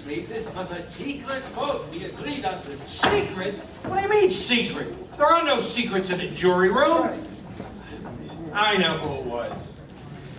Obviously, this was a secret vote. We agreed on this. Secret? What do you mean, secret? There are no secrets in the jury room. I know who it was.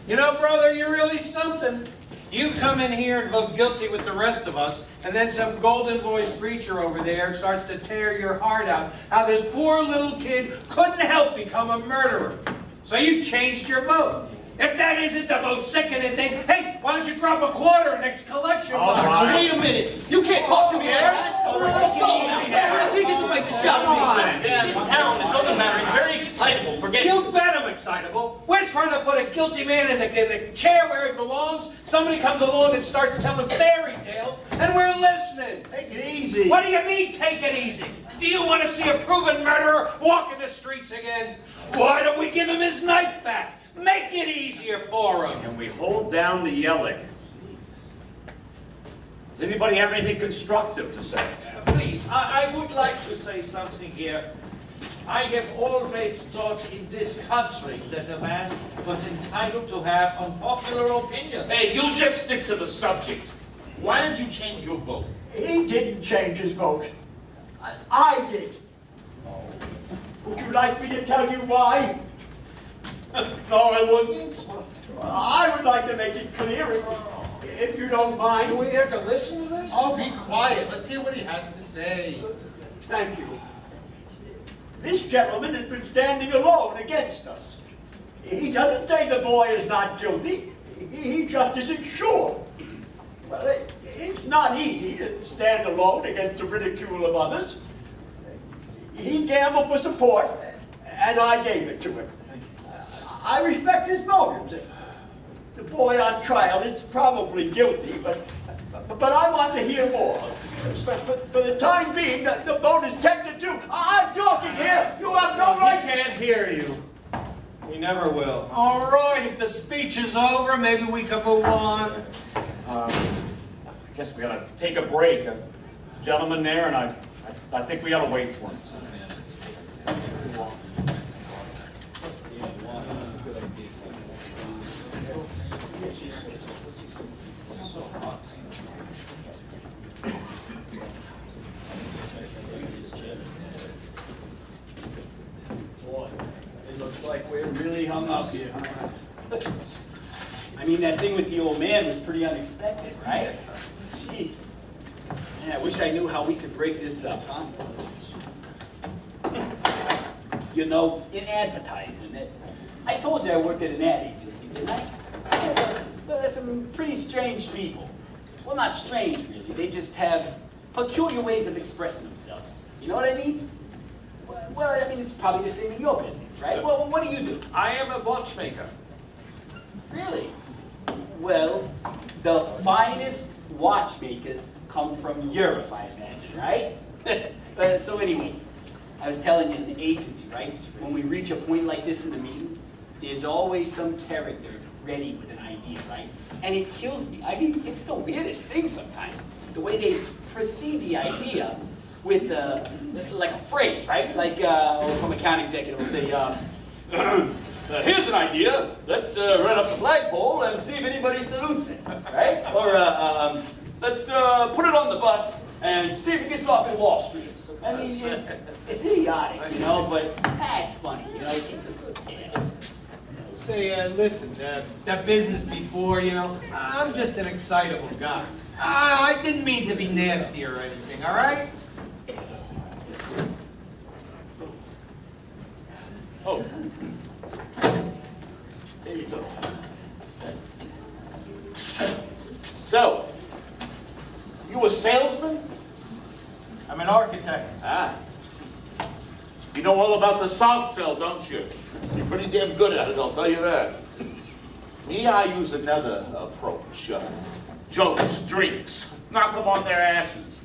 You know, brother, you're really something. You come in here and vote guilty with the rest of us, and then some golden-voiced preacher over there starts to tear your heart out. How this poor little kid couldn't help become a murderer. So you changed your vote. If that isn't the most sickening thing, hey, why don't you drop a quarter next collection box? Right. Wait a minute. You can't talk to me there. Let's go. Where does he get to make the shot? Come on. Sit down. It doesn't matter. He's very excitable. Forget it. You bet I'm excitable. We're trying to put a guilty man in the chair where he belongs. Somebody comes along and starts telling fairy tales, and we're listening. Take it easy. What do you mean, take it easy? Do you want to see a proven murderer walking the streets again? Why don't we give him his knife back? Make it easier for him. Can we hold down the yelling? Does anybody have anything constructive to say? Please, I would like to say something here. I have always thought in this country that a man was entitled to have unpopular opinions. Hey, you just stick to the subject. Why did you change your vote? He didn't change his vote. I did. Would you like me to tell you why? No, I wouldn't. I would like to make it clear, if you don't mind. Do we have to listen to this? Oh, be quiet. Let's hear what he has to say. Thank you. This gentleman has been standing alone against us. He doesn't say the boy is not guilty. He just isn't sure. Well, it's not easy to stand alone against the ridicule of others. He gambled for support, and I gave it to him. I respect his motives. The boy on trial is probably guilty, but I want to hear more. For the time being, the vote is 10-2. I'm talking here. You have no right. We can't hear you. We never will. All right, if the speech is over, maybe we can move on. I guess we gotta take a break. Gentleman there, and I think we gotta wait for him. Boy, it looks like we're really hung up here. I mean, that thing with the old man was pretty unexpected, right? Jeez. Man, I wish I knew how we could break this up, huh? You know, in advertising, I told you I worked at an ad agency, didn't I? Well, there's some pretty strange people. Well, not strange, really. They just have peculiar ways of expressing themselves. You know what I mean? Well, I mean, it's probably the same in your business, right? Well, what do you do? I am a watchmaker. Really? Well, the finest watchmakers come from Europe, I imagine, right? So anyway, I was telling you in the agency, right? When we reach a point like this in the meeting, there's always some character ready with an idea, right? And it kills me. I mean, it's the weirdest thing sometimes. The way they precede the idea with like a phrase, right? Like some account executive will say, here's an idea. Let's run up the flagpole and see if anybody salutes it, right? Or let's put it on the bus and see if it gets off in Wall Street. I mean, it's idiotic, you know, but it's funny, you know, it keeps us, yeah. Say, listen, that business before, you know, I'm just an excitable guy. I didn't mean to be nasty or anything, all right? Oh, There you go. so, you a salesman? I'm an architect. Ah. You know all about the soft sell, don't you? You're pretty damn good at it, I'll tell you that. Me, I use another approach. Jokes, drinks, knock them on their asses.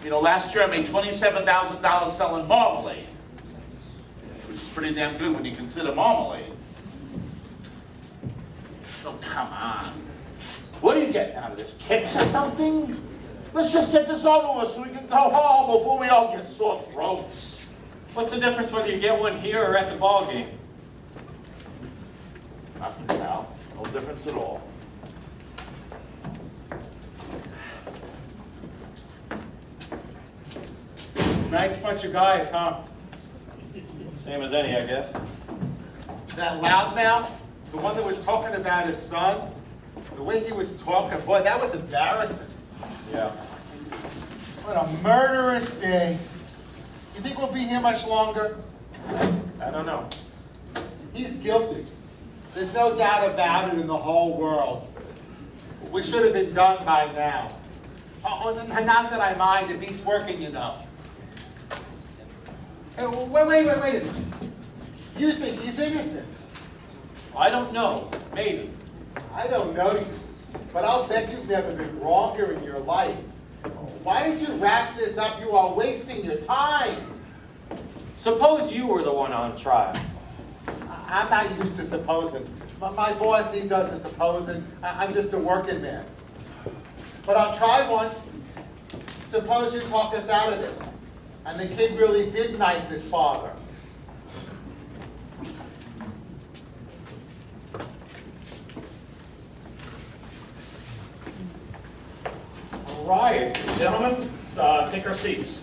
You know, last year I made $27,000 selling marmalade, which is pretty damn good when you consider marmalade. Oh, come on. What are you getting out of this, kicks or something? Let's just get this over with so we can go home before we all get sore throats. What's the difference whether you get one here or at the ball game? Nothing, pal. No difference at all. Nice bunch of guys, huh? Same as any, I guess. That loudmouth, the one that was talking about his son, the way he was talking, boy, that was embarrassing. Yeah. What a murderous day. You think we'll be here much longer? I don't know. He's guilty. There's no doubt about it in the whole world. We should have been done by now. Oh, not that I mind, it beats working, you know. Hey, wait a minute. You think he's innocent? I don't know. Maybe. I don't know you, but I'll bet you've never been wronger in your life. Why did you wrap this up? You are wasting your time. Suppose you were the one on trial. I'm not used to supposing. My boss, he does the supposing. I'm just a working man. But I'll try one. Suppose you talk us out of this, and the kid really did knife his father. All right, gentlemen, let's take our seats.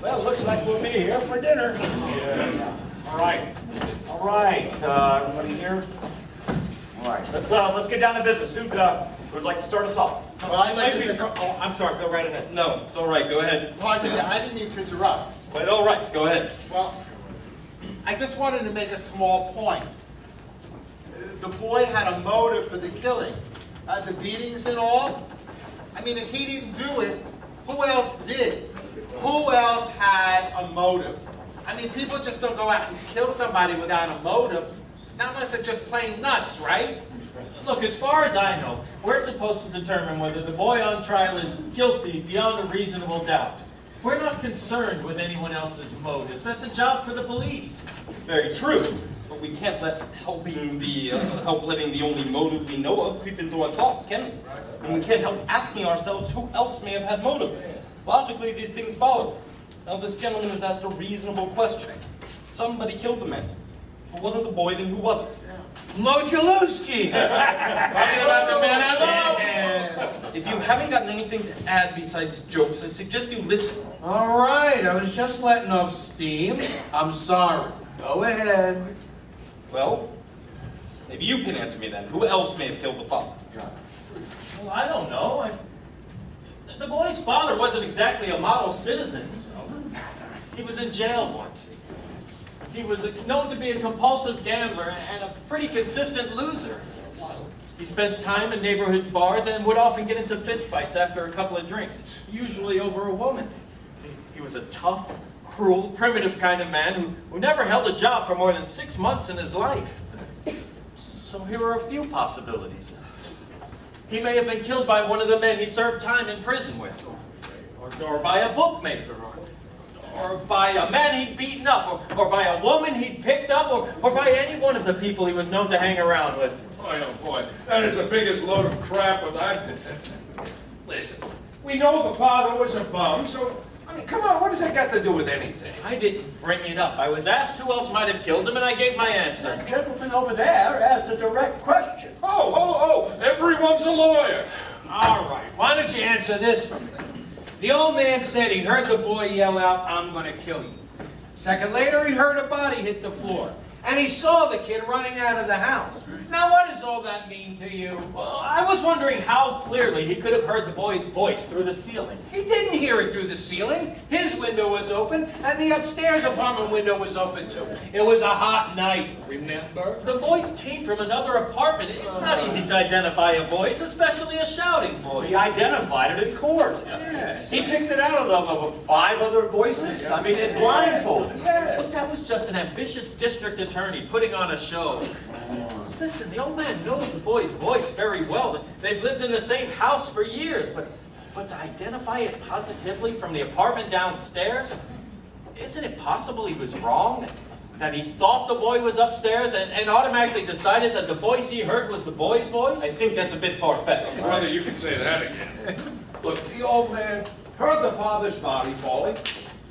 Well, looks like we'll be here for dinner. Yeah. All right. All right. Everybody here? All right. Let's get down to business. Who'd like to start us off? Well, I'd like to say something. Oh, I'm sorry. Go right ahead. No, it's all right. Go ahead. Pardon me. I didn't mean to interrupt. Quite all right. Go ahead. Well, I just wanted to make a small point. The boy had a motive for the killing. The beatings and all. I mean, if he didn't do it, who else did? Who else had a motive? I mean, people just don't go out and kill somebody without a motive. Not unless they're just plain nuts, right? Look, as far as I know, we're supposed to determine whether the boy on trial is guilty beyond a reasonable doubt. We're not concerned with anyone else's motives. That's a job for the police. Very true. But we can't let help letting the only motive we know of creep into our thoughts, can we? And we can't help asking ourselves who else may have had motive. Logically, these things follow. Now, this gentleman has asked a reasonable question. Somebody killed the man. If it wasn't the boy, then who was it? Mojalewski! Talking about the man I love! If you haven't gotten anything to add besides jokes, I suggest you listen. All right, I was just letting off steam. I'm sorry. Go ahead. Well, maybe you can answer me then. Who else may have killed the father? Well, I don't know. The boy's father wasn't exactly a model citizen. He was in jail once. He was known to be a compulsive gambler and a pretty consistent loser. He spent time in neighborhood bars and would often get into fistfights after a couple of drinks, usually over a woman. He was a tough, cruel, primitive kind of man who never held a job for more than 6 months in his life. So here are a few possibilities. He may have been killed by one of the men he served time in prison with, or by a bookmaker, or by a man he'd beaten up, or by a woman he'd picked up, or by any one of the people he was known to hang around with. Boy, oh boy, that is the biggest load of crap with that. Listen, we know the father was a bum, so, I mean, come on, what does that got to do with anything? I didn't bring it up. I was asked who else might have killed him, and I gave my answer. That gentleman over there asked a direct question. Oh, everyone's a lawyer. All right, why don't you answer this for me? The old man said he heard the boy yell out, "I'm going to kill you." A second later, he heard a body hit the floor. And he saw the kid running out of the house. Now, what does all that mean to you? Well, I was wondering how clearly he could have heard the boy's voice through the ceiling. He didn't hear it through the ceiling. His window was open, and the upstairs apartment window was open too. It was a hot night, remember? The voice came from another apartment. It's not easy to identify a voice, especially a shouting voice. He identified it in court. Yes. He picked it out of 5 other voices. I mean, it blindfolded. Look, that was just an ambitious district attorney putting on a show. Listen, the old man knows the boy's voice very well. They've lived in the same house for years, but to identify it positively from the apartment downstairs, isn't it possible he was wrong? That he thought the boy was upstairs and automatically decided that the voice he heard was the boy's voice? I think that's a bit far-fetched. Brother, you can say that again. Look, the old man heard the father's body falling,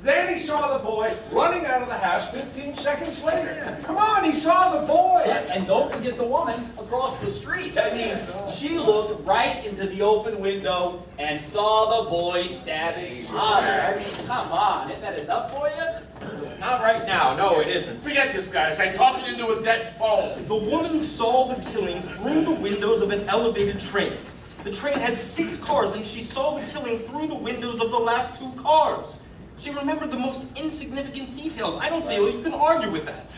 Then he saw the boy running out of the house 15 seconds later. Come on, he saw the boy. And don't forget the woman across the street. I mean, she looked right into the open window and saw the boy stab his father. I mean, come on, isn't that enough for you? Not right now. No, it isn't. Forget this guy. It's like talking into a dead phone. The woman saw the killing through the windows of an elevated train. The train had 6 cars, and she saw the killing through the windows of the last 2 cars. She remembered the most insignificant details. I don't see how you can argue with that.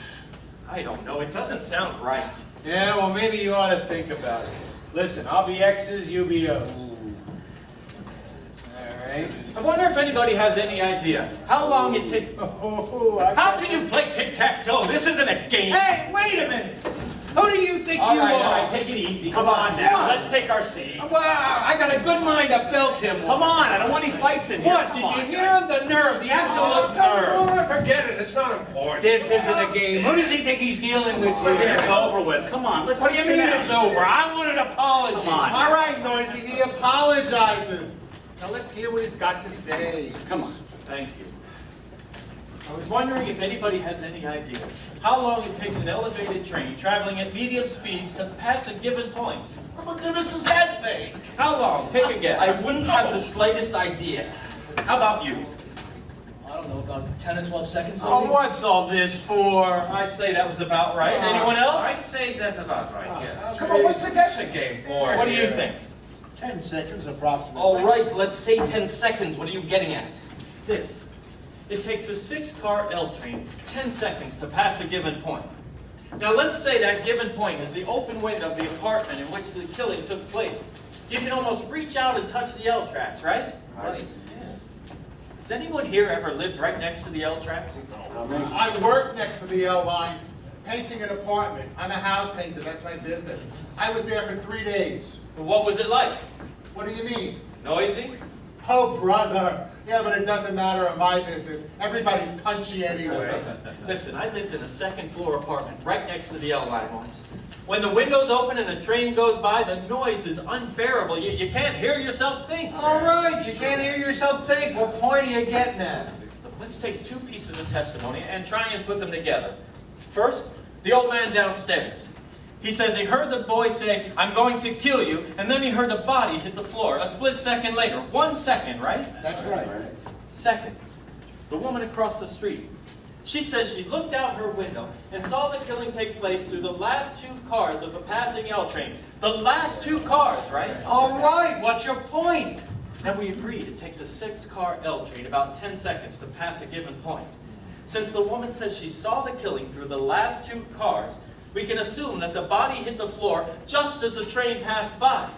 I don't know, it doesn't sound right. Yeah, well, maybe you ought to think about it. Listen, I'll be X's, you be O's. All right. I wonder if anybody has any idea how long it takes. How can you play tic-tac-toe? This isn't a game. Hey, wait a minute! Who do you think All you right, are? all right, take it easy. Come on now, What? let's take our seats. Wow, I got a good mind to belt him. Come on, I don't want any fights in here. What? Come Did on, you hear him? The nerve, the absolute nerve. Come on, forget it. It's not important. This isn't a game. Who does he think he's dealing with here? It's over with. Come on, let's What do you sit mean down. it's over? I want an apology. Come on. All right, Noisy, he apologizes. Now let's hear what he's got to say. Come on. Thank you. I was wondering if anybody has any idea how long it takes an elevated train traveling at medium speed to pass a given point. What goodness is that thing? How long? Take a guess. I wouldn't have the slightest idea. How about you? I don't know, about 10 or 12 seconds maybe? Oh, what's all this for? I'd say that was about right. Anyone else? I'd say that's about right, yes. Come on, what's the guessing game for? What do you think? 10 seconds approximately. All right, let's say 10 seconds. What are you getting at? This. It takes a 6-car L train 10 seconds to pass a given point. Now let's say that given point is the open window of the apartment in which the killing took place. You can almost reach out and touch the L tracks, right? Right. Has anyone here ever lived right next to the L tracks? I work next to the L line, painting an apartment. I'm a house painter, that's my business. I was there for 3 days. What was it like? What do you mean? Noisy? Oh, brother. Yeah, but it doesn't matter in my business. Everybody's punchy anyway. Listen, I lived in a 2nd floor apartment right next to the L line once. When the windows open and a train goes by, the noise is unbearable. You can't hear yourself think. All right, you can't hear yourself think. What point are you getting at? Look, let's take 2 pieces of testimony and try and put them together. First, the old man downstairs. He says he heard the boy say, "I'm going to kill you," and then he heard a body hit the floor a split second later. 1 second, right? That's right. Second, the woman across the street. She says she looked out her window and saw the killing take place through the last 2 cars of a passing L train. The last 2 cars, right? All right, what's your point? And we agreed it takes a 6-car L train about 10 seconds to pass a given point. Since the woman says she saw the killing through the last 2 cars, we can assume that the body hit the floor just as the train passed by.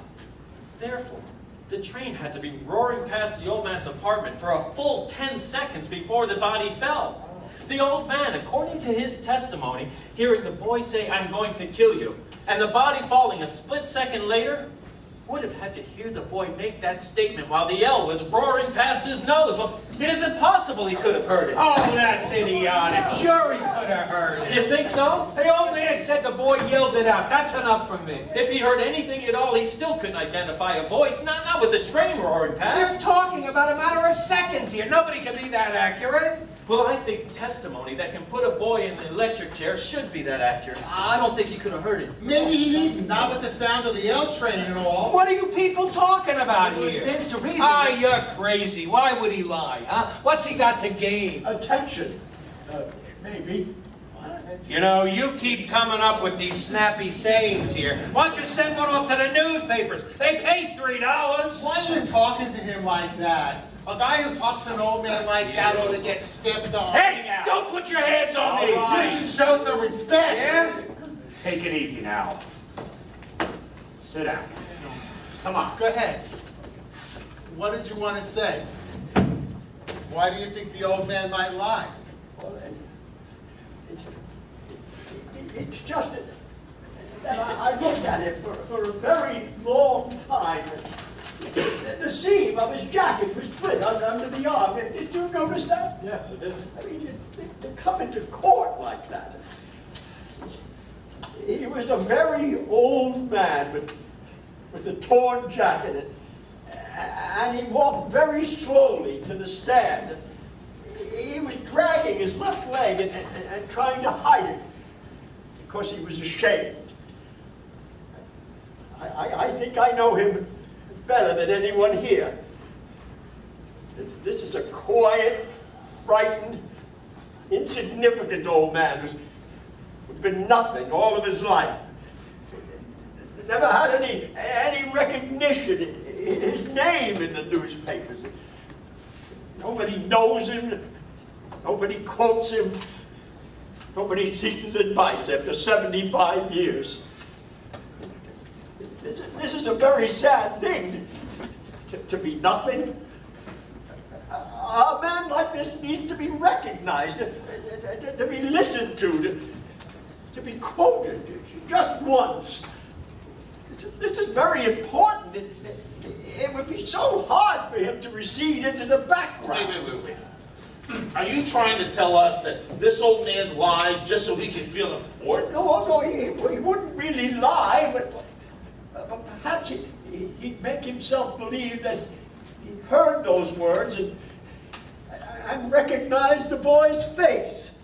Therefore, the train had to be roaring past the old man's apartment for a full 10 seconds before the body fell. The old man, according to his testimony, hearing the boy say, "I'm going to kill you," and the body falling a split second later, would have had to hear the boy make that statement while the L was roaring past his nose. Well, it isn't possible he could have heard it. Oh, that's idiotic. Sure he could have heard it. You think so? The old man said the boy yelled it out. That's enough for me. If he heard anything at all, he still couldn't identify a voice. Not with the train roaring We're past. talking about a matter of seconds here. Nobody can be that accurate. Well, I think testimony that can put a boy in the electric chair should be that accurate. I don't think he could have heard it. Maybe he didn't, not with the sound of the L train and all. What are you people talking about Well, here? it stands to reason. Ah, you're crazy. Why would he lie, huh? What's he got to gain? Attention. Maybe. You know, you keep coming up with these snappy sayings here. Why don't you send one off to the newspapers? They paid $3. Why are you talking to him like that? A guy who talks to an old man like that ought to get stepped on. Hey, don't put your hands on me! You should show some respect. Yeah? Take it easy now. Sit down. Come on. Go ahead. What did you want to say? Why do you think the old man might lie? Well, it's just that I looked at him for a very long time. The seam of his jacket was split under the arm. Did you notice that? Yes, I did. I mean, to come into court like that. He was a very old man with a torn jacket, and he walked very slowly to the stand. dragging his left leg and trying to hide it because he was ashamed. I think I know him better than anyone here. This is a quiet, frightened, insignificant old man who's been nothing all of his life. Never had any recognition, his name in the newspapers. Nobody knows him, nobody quotes him, nobody seeks his advice after 75 years. This is a very sad thing, to be nothing. A man like this needs to be recognized, to be listened to be quoted, just once. This is very important. It would be so hard for him to recede into the background. Wait. Are you trying to tell us that this old man lied just so he can feel important? No, he wouldn't really lie, but perhaps he'd make himself believe that he heard those words and recognized the boy's face.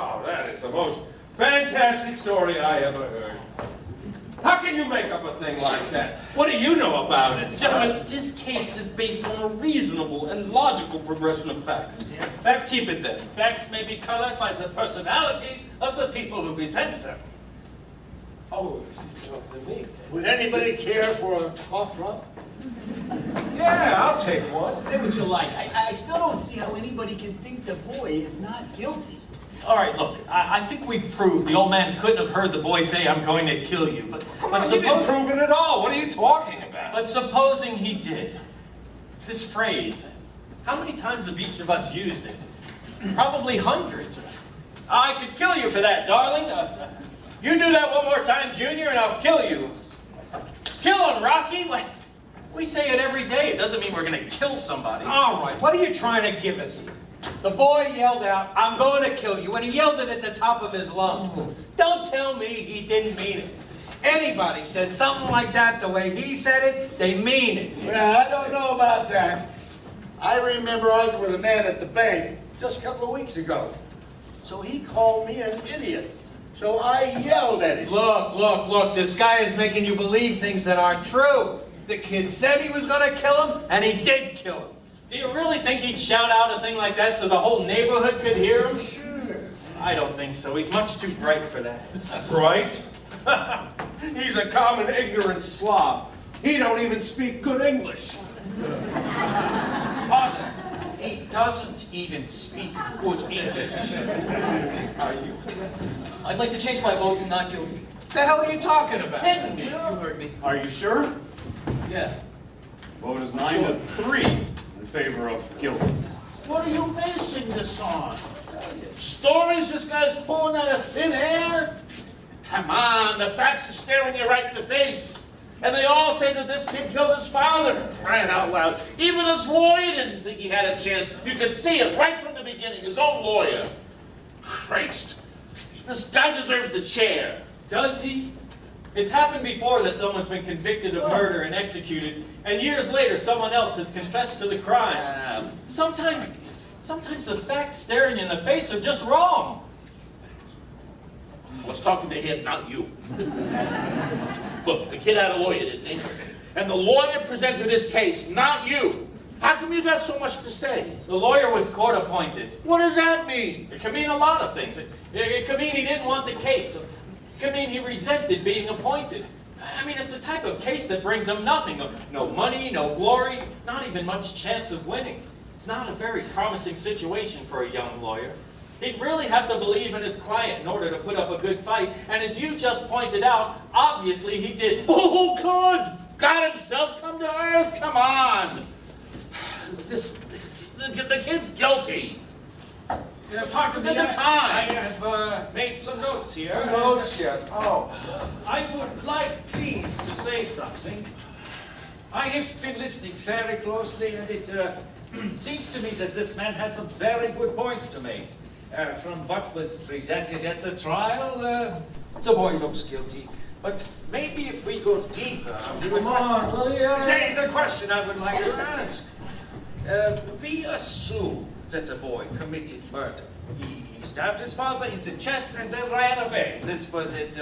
Oh, that is the most fantastic story I ever heard. How can you make up a thing like that? What do you know about it? Gentlemen, this case is based on a reasonable and logical progression of facts. Yeah, facts, Keep it then. facts may be colored by the personalities of the people who present them. Oh, you're talking to me. Would anybody care for a cough drop? Yeah, I'll take one. Say what you like. I still don't see how anybody can think the boy is not guilty. All right, look, I think we've proved the old man couldn't have heard the boy say, "I'm going to kill you." But You didn't prove it at all. What are you talking about? But supposing he did, this phrase, how many times have each of us used it? Probably hundreds. I could kill you for that, darling. You do that one more time, Junior, and I'll kill you. Kill him, Rocky. We say it every day. It doesn't mean we're going to kill somebody. All right, what are you trying to give us here? The boy yelled out, "I'm going to kill you," and he yelled it at the top of his lungs. Don't tell me he didn't mean it. Anybody says something like that the way he said it, they mean it. Yeah, I don't know about that. I remember arguing with a man at the bank just a couple of weeks ago. So he called me an idiot. So I yelled at him. Look, this guy is making you believe things that aren't true. The kid said he was going to kill him, and he did kill him. Do you really think he'd shout out a thing like that so the whole neighborhood could hear him? Sure. I don't think so. He's much too bright for that. Right? He's a common ignorant slob. He don't even speak good English. Pardon, he doesn't even speak good English. Are you? I'd like to change my vote to not guilty. The hell are you talking about? You heard me. Are you sure? Yeah. Vote is 9-3 in favor of guilty. What are you basing this on? Stories this guy's pulling out of thin air? Come on, the facts are staring you right in the face. And they all say that this kid killed his father. Crying out loud. Even his lawyer didn't think he had a chance. You could see it right from the beginning, his own lawyer. Christ, this guy deserves the chair. Does he? It's happened before that someone's been convicted of murder and executed, and years later someone else has confessed to the crime. Sometimes the facts staring you in the face are just wrong. I was talking to him, not you. Look, the kid had a lawyer, didn't he? And the lawyer presented his case, not you. How come you got so much to say? The lawyer was court appointed. What does that mean? It could mean a lot of things. It could mean he didn't want the case. It could mean he resented being appointed. I mean, it's the type of case that brings him nothing. No money, no glory, not even much chance of winning. It's not a very promising situation for a young lawyer. He'd really have to believe in his client in order to put up a good fight, and as you just pointed out, obviously he didn't. Oh, good! God himself come to earth? Come on! The kid's guilty. Pardon me, At the time. I have made some notes here. Notes yet? Oh. I would like, please, to say something. I have been listening very closely, and it seems to me that this man has some very good points to make. From what was presented at the trial, the boy looks guilty. But maybe if we go deeper, Come on, will you? There's a question I would like to ask. We assume that the boy committed murder. He stabbed his father in the chest and then ran away. This was at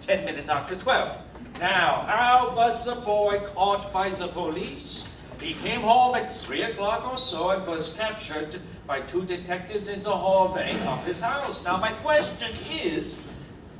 10 minutes after 12. Now, how was the boy caught by the police? He came home at 3 o'clock or so and was captured by 2 detectives in the hallway of his house. Now, my question is,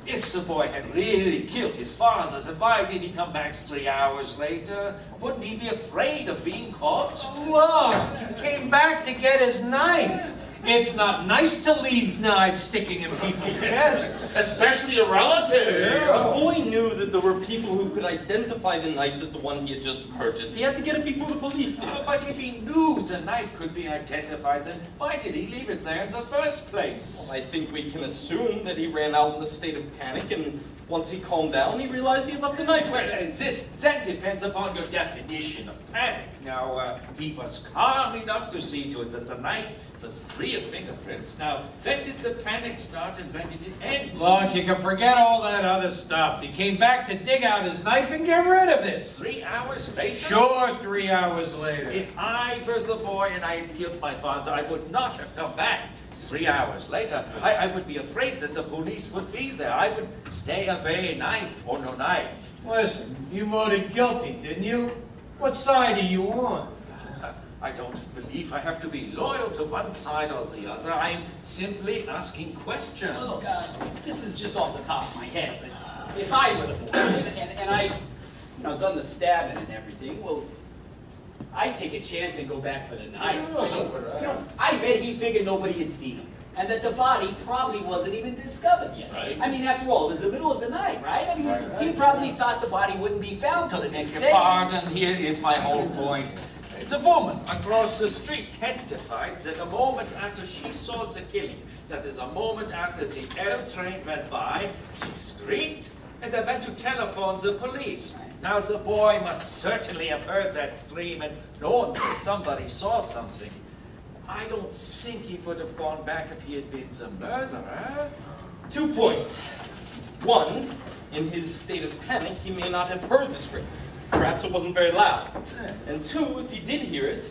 if the boy had really killed his father, then why did he come back 3 hours later? Wouldn't he be afraid of being caught? Look, he came back to get his knife. It's not nice to leave knives sticking in people's chests. Especially a relative. The boy knew that there were people who could identify the knife as the one he had just purchased. He had to get it before the police did. But if he knew the knife could be identified, then why did he leave it there in the first place? I think we can assume that he ran out in a state of panic, and once he calmed down, he realized he had left the knife. Well, this then depends upon your definition of panic. Now, he was calm enough to see to it that the knife was free of fingerprints. Now, when did the panic start and when did it end? Look, you can forget all that other stuff. He came back to dig out his knife and get rid of it. 3 hours later? Sure, 3 hours later. If I was a boy and I had killed my father, I would not have come back 3 hours later. I would be afraid that the police would be there. I would stay away, knife or no knife. Listen, you voted guilty, didn't you? What side are you on? I don't believe I have to be loyal to one side or the other. I'm simply asking questions. Well, look, this is just off the top of my head, but if I were the boy and I, done the stabbing and everything, well, I'd take a chance and go back for the knife. I bet he figured nobody had seen him, and that the body probably wasn't even discovered yet. Right. I mean, after all, it was the middle of the night, right? I mean, he probably thought the body wouldn't be found till the next day. Pardon, here is my whole point. The woman across the street testified that a moment after she saw the killing, that is a moment after the L train went by, she screamed and they went to telephone the police. Now the boy must certainly have heard that scream and known that somebody saw something. I don't think he would have gone back if he had been the murderer. 2 points. One, in his state of panic, he may not have heard the scream. Perhaps it wasn't very loud. And 2, if he did hear it,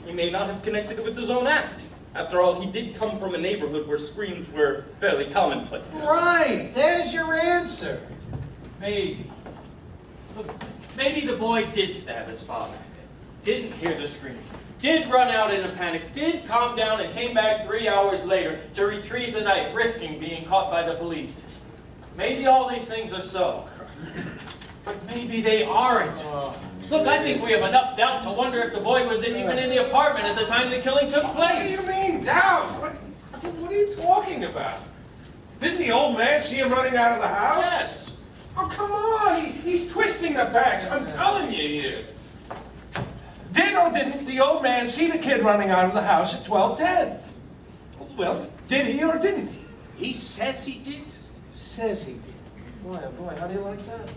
he may not have connected it with his own act. After all, he did come from a neighborhood where screams were fairly commonplace. Right, there's your answer. Maybe. Look, maybe the boy did stab his father. Didn't hear the scream. Did run out in a panic. Did calm down and came back 3 hours later to retrieve the knife, risking being caught by the police. Maybe all these things are so. But maybe they aren't. Look, I think we have enough doubt to wonder if the boy was even in the apartment at the time the killing took place. What do you mean, doubt? What are you talking about? Didn't the old man see him running out of the house? Yes. Oh, come on. He's twisting the facts. I'm telling you here. Did or didn't the old man see the kid running out of the house at 12:10? Well, did he or didn't he? He says he did. Says he did. Boy, oh boy, how do you like that?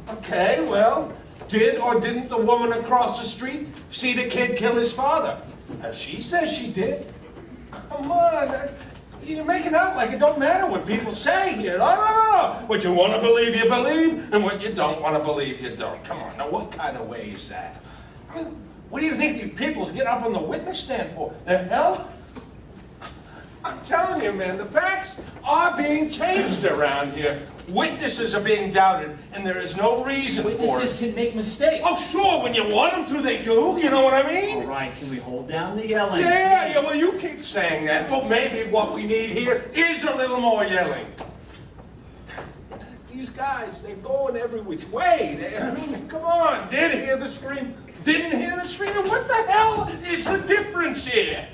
Okay, well, did or didn't the woman across the street see the kid kill his father? She says she did. Come on, you're making out like it don't matter what people say here. No. What you want to believe, you believe, and what you don't want to believe, you don't. Come on, now what kind of way is that? I mean, what do you think these people get up on the witness stand for? Their health? I'm telling you, man, the facts are being changed around here. Witnesses are being doubted, and there is no reason for Witnesses it. can make mistakes. Oh, sure, when you want them to, they do. You know what I mean? All right, can we hold down the yelling? Yeah, well, you keep saying that. Well, maybe what we need here is a little more yelling. These guys, they're going every which way. I mean, come on. Did hear the scream, didn't hear the scream. And what the hell is the difference here?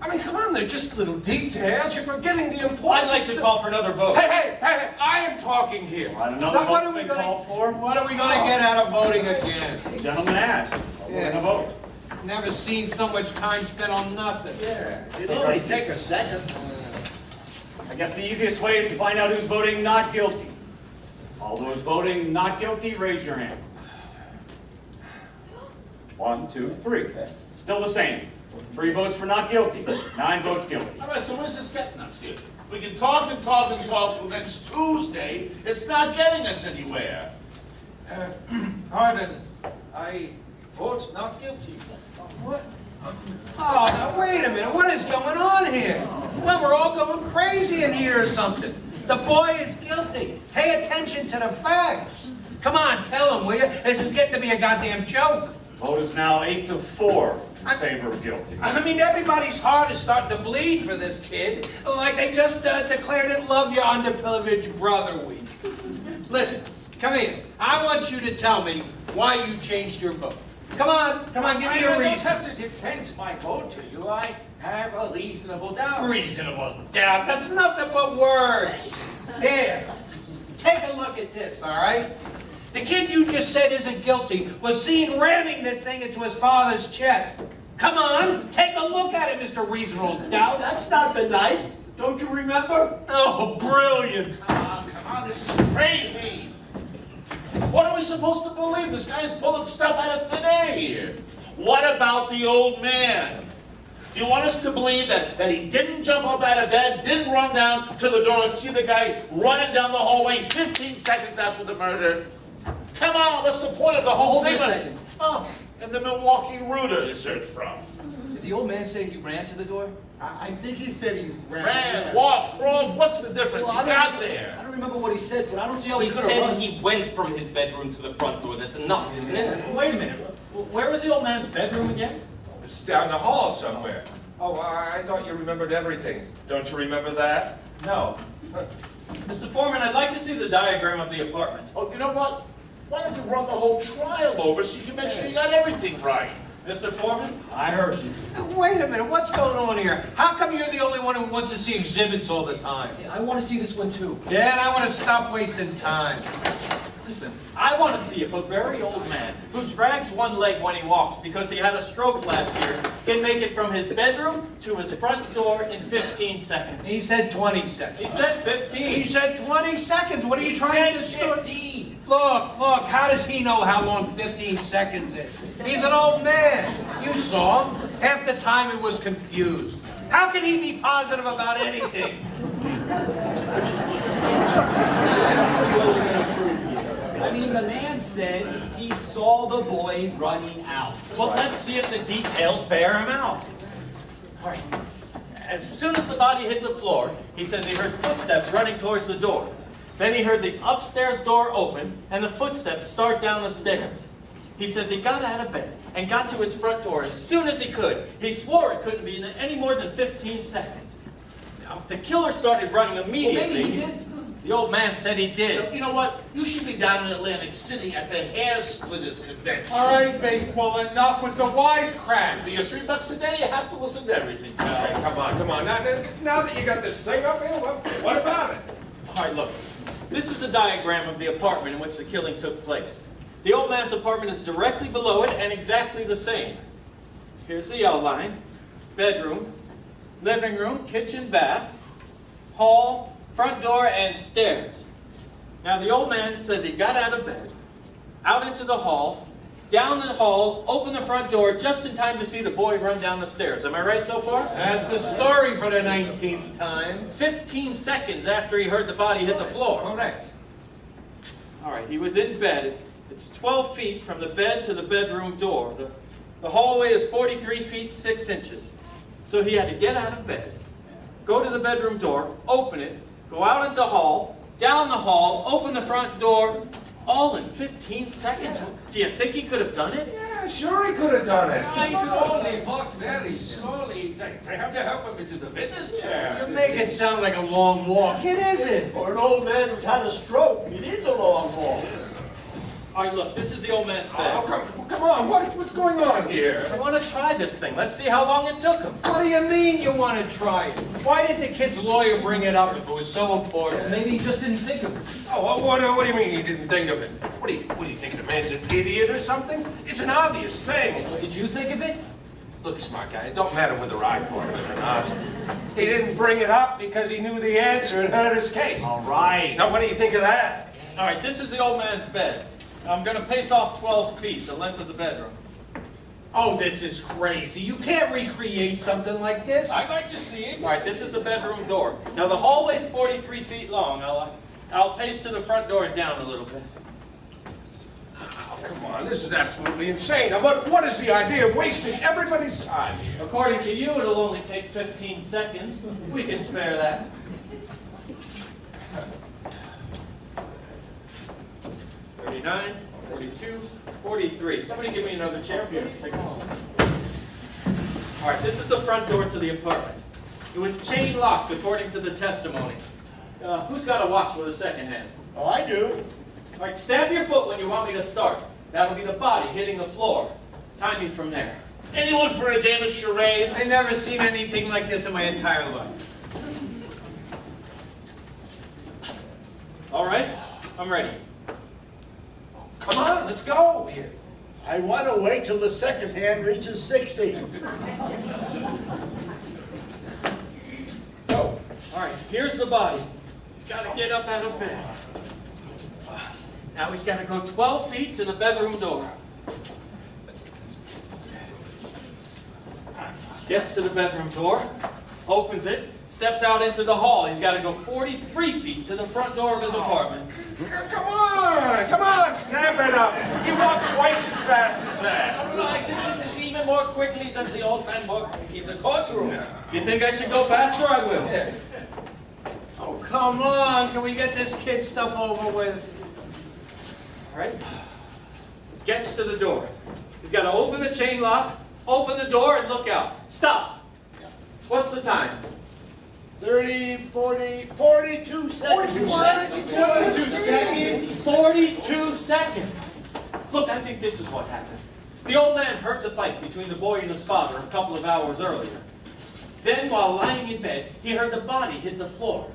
I mean, come on, they're just little details. You're forgetting the important I'd like to call for another vote. Hey, I am talking here. Another Now, what vote's are we been gonna- called for. What are we going to get out of voting again? Gentlemen asked. We're gonna vote. Never seen so much time spent on nothing. It'll only take a second. I guess the easiest way is to find out who's voting not guilty. All those voting not guilty, raise your hand. 1, 2, 3. Still the same. 3 votes for not guilty, 9 votes guilty. All right, so where's this getting us here? We can talk and talk and talk till next Tuesday. It's not getting us anywhere. Pardon, I vote not guilty. What? Oh, now wait a minute. What is going on here? Well, we're all going crazy in here or something. The boy is guilty. Pay attention to the facts. Come on, tell him, will you? This is getting to be a goddamn joke. Vote is now 8-4 in favor of guilty. I mean, everybody's heart is starting to bleed for this kid, like they just declared it Love Your Underprivileged Brother Week. Listen, come here. I want you to tell me why you changed your vote. Come on, give me a reason. I don't have to defend my vote to you. I have a reasonable doubt. Reasonable doubt? That's nothing but words. There, take a look at this, all right? The kid you just said isn't guilty was seen ramming this thing into his father's chest. Come on, take a look at it, Mr. Reasonable Doubt. That's not the knife. Don't you remember? Oh, brilliant. Come on, this is crazy. What are we supposed to believe? This guy's pulling stuff out of thin air here. What about the old man? Do you want us to believe that he didn't jump up out of bed, didn't run down to the door and see the guy running down the hallway 15 seconds after the murder? Come on, what's the point of the whole thing? Hold on a second. Oh, and the Milwaukee Rooter is heard from. Did the old man say he ran to the door? I think he said he ran. Ran, walked, crawled, what's the difference? Well, He got there. I don't remember what he said, but I don't see how He he could have said run. he went from his bedroom to the front door. That's enough, isn't it? Wait a minute. Where was the old man's bedroom again? It's down the hall somewhere. Oh, I thought you remembered everything. Don't you remember that? No. Mr. Foreman, I'd like to see the diagram of the apartment. Oh, you know what? Why don't you run the whole trial over so you can make sure you got everything right? Mr. Foreman, I heard you. Wait a minute, what's going on here? How come you're the only one who wants to see exhibits all the time? I want to see this one too. Yeah, and I want to stop wasting time. Listen, I want to see if a very old man who drags one leg when he walks because he had a stroke last year can make it from his bedroom to his front door in 15 seconds. He said 20 seconds. He said 15. He said 20 seconds. What are you He trying said to do? 15. Look, how does he know how long 15 seconds is? He's an old man. You saw him. Half the time he was confused. How can he be positive about anything? I don't see what we're going to prove here. I mean, the man said he saw the boy running out. Well, let's see if the details bear him out. All right. As soon as the body hit the floor, he says he heard footsteps running towards the door. Then he heard the upstairs door open and the footsteps start down the stairs. He says he got out of bed and got to his front door as soon as he could. He swore it couldn't be any more than 15 seconds. Now, if the killer started running immediately... Well, maybe he did. The old man said he did. You know what? You should be down in Atlantic City at the Hair Splitters Convention. All right, baseball, enough with the wisecracks. For your $3 a day, you have to listen to everything. Hey, come on. Now that you got this thing up here, what about it? All right, look. This is a diagram of the apartment in which the killing took place. The old man's apartment is directly below it and exactly the same. Here's the outline. Bedroom, living room, kitchen, bath, hall, front door, and stairs. Now the old man says he got out of bed, out into the hall, down the hall, opened the front door just in time to see the boy run down the stairs. Am I right so far? That's the story for the 19th time. 15 seconds after he heard the body hit the floor. Correct. All right, he was in bed. It's 12 feet from the bed to the bedroom door. The hallway is 43 feet 6 inches. So he had to get out of bed, go to the bedroom door, open it, go out into hall, down the hall, open the front door, all in 15 seconds. Do you think he could have done it? Yeah, sure he could have done it. I could only walk very slowly. I have to help him into the fitness chair. You make it sound like a long walk. It isn't. For an old man who's had a stroke, it is a long walk. All right, look, this is the old man's bed. Oh, come on. What's going on here? I want to try this thing. Let's see how long it took him. What do you mean you want to try it? Why didn't the kid's lawyer bring it up if it was so important? Maybe he just didn't think of it. Oh, what do you mean you didn't think of it? What do you think the man's an idiot or something? It's an obvious thing. Did you think of it? Look, smart guy, it don't matter whether I thought of it or not. He didn't bring it up because he knew the answer and hurt his case. All right. Now, what do you think of that? All right, this is the old man's bed. I'm going to pace off 12 feet, the length of the bedroom. Oh, this is crazy. You can't recreate something like this. I'd like to see it. All right, this is the bedroom door. Now the hallway's 43 feet long. I'll pace to the front door and down a little bit. Oh, come on, this is absolutely insane. Now, what is the idea of wasting everybody's time here? According to you, it'll only take 15 seconds. We can spare that. $39, $42, $43. Somebody give me another chair, please. All right, this is the front door to the apartment. It was chain locked according to the testimony. Who's got a watch with a second hand? Oh, I do. All right, stamp your foot when you want me to start. That'll be the body hitting the floor. Timing from there. Anyone for a game of charades? I've never seen anything like this in my entire life. All right, I'm ready. Come on, let's go here. I want to wait till the second hand reaches 60. Go. All right, here's the body. He's got to get up out of bed. Now he's got to go 12 feet to the bedroom door. Gets to the bedroom door, opens it, steps out into the hall. He's got to go 43 feet to the front door of his apartment. Come on, snap it up. You walk twice as fast as that. No, I think this is even more quickly since the old man walked into the courtroom. If you think I should go faster, I will. Oh, come on. Can we get this kid stuff over with? All right. Gets to the door. He's got to open the chain lock, open the door, and look out. Stop. What's the time? 30, 40, 42 seconds. 42 seconds? 42 seconds. Look, I think this is what happened. The old man heard the fight between the boy and his father a couple of hours earlier. Then, while lying in bed, he heard the body hit the floor.